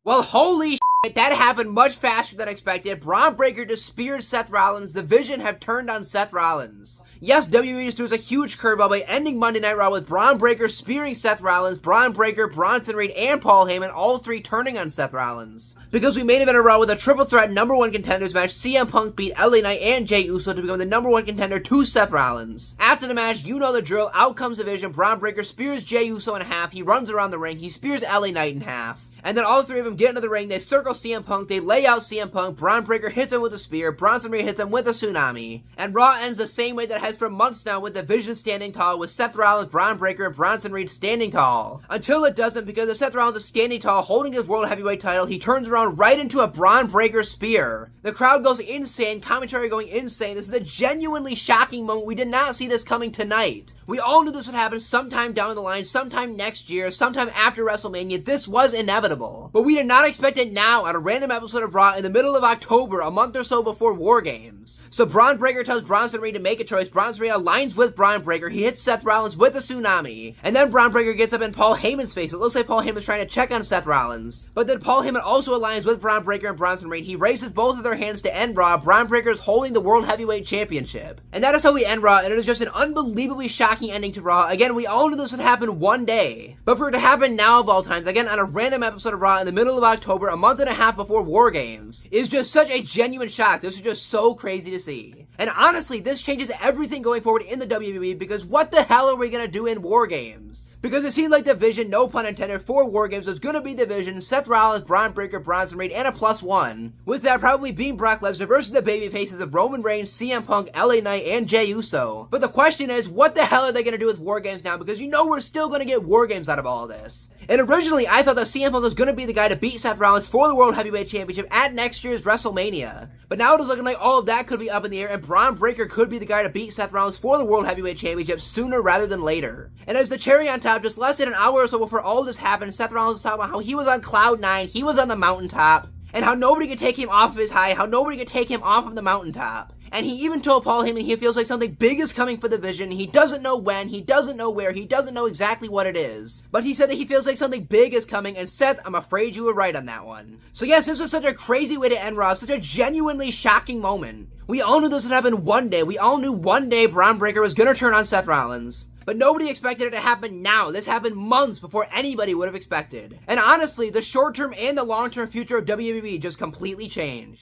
Well, holy shit, that happened much faster than expected. Bron Breakker just speared Seth Rollins. The Vision have turned on Seth Rollins. Yes, WWE just threw a huge curveball by ending Monday Night Raw with Bron Breakker spearing Seth Rollins, Bron Breakker, Bronson Reed, and Paul Heyman, all three turning on Seth Rollins. Because we main evented Raw with a triple threat #1 contenders match. CM Punk beat LA Knight and Jey Uso to become the #1 contender to Seth Rollins. After the match, you know the drill. Out comes the Vision. Bron Breakker spears Jey Uso in half. He runs around the ring. He spears LA Knight in half. And then all three of them get into the ring, they circle CM Punk, they lay out CM Punk, Bron Breakker hits him with a spear, Bronson Reed hits him with a tsunami. And Raw ends the same way that it has for months now, with the Vision standing tall, with Seth Rollins, Bron Breakker, and Bronson Reed standing tall. Until it doesn't, because as Seth Rollins is standing tall, holding his World Heavyweight title, he turns around right into a Bron Breakker spear. The crowd goes insane, commentary going insane. This is a genuinely shocking moment. We did not see this coming tonight. We all knew this would happen sometime down the line, sometime next year, sometime after WrestleMania. This was inevitable. But we did not expect it now on a random episode of Raw in the middle of October, a month or so before War Games. So Bron Breakker tells Bronson Reed to make a choice. Bronson Reed aligns with Bron Breakker. He hits Seth Rollins with a tsunami. And then Bron Breakker gets up in Paul Heyman's face. It looks like Paul Heyman's trying to check on Seth Rollins. But then Paul Heyman also aligns with Bron Breakker and Bronson Reed. He raises both of their hands to end Raw. Bron Breakker is holding the World Heavyweight Championship. And that is how we end Raw, and it is just an unbelievably shocking ending to Raw. Again, we all knew this would happen one day. But for it to happen now of all times, again on a random episode of Raw in the middle of October, a month and a half before War Games, is just such a genuine shock. This is just so crazy to see. And honestly, this changes everything going forward in the WWE, because what the hell are we gonna do in War Games? Because it seemed like the Vision, no pun intended, for War Games was gonna be the Vision, Seth Rollins, Bron Breakker, Bronson Reed, and a +1. With that probably being Brock Lesnar versus the baby faces of Roman Reigns, CM Punk, LA Knight, and Jey Uso. But the question is, what the hell are they gonna do with War Games now? Because you know we're still gonna get War Games out of all of this. And originally, I thought that CM Punk was going to be the guy to beat Seth Rollins for the World Heavyweight Championship at next year's WrestleMania. But now it is looking like all of that could be up in the air, and Bron Breakker could be the guy to beat Seth Rollins for the World Heavyweight Championship sooner rather than later. And as the cherry on top, just less than an hour or so before all this happened, Seth Rollins was talking about how he was on cloud 9, he was on the mountaintop, and how nobody could take him off of his high, how nobody could take him off of the mountaintop. And he even told Paul Heyman he feels like something big is coming for the Vision. He doesn't know when, he doesn't know where, he doesn't know exactly what it is. But he said that he feels like something big is coming, and Seth, I'm afraid you were right on that one. So yes, this was such a crazy way to end Raw, such a genuinely shocking moment. We all knew this would happen one day. We all knew one day Bron Breakker was gonna turn on Seth Rollins. But nobody expected it to happen now. This happened months before anybody would have expected. And honestly, the short-term and the long-term future of WWE just completely changed.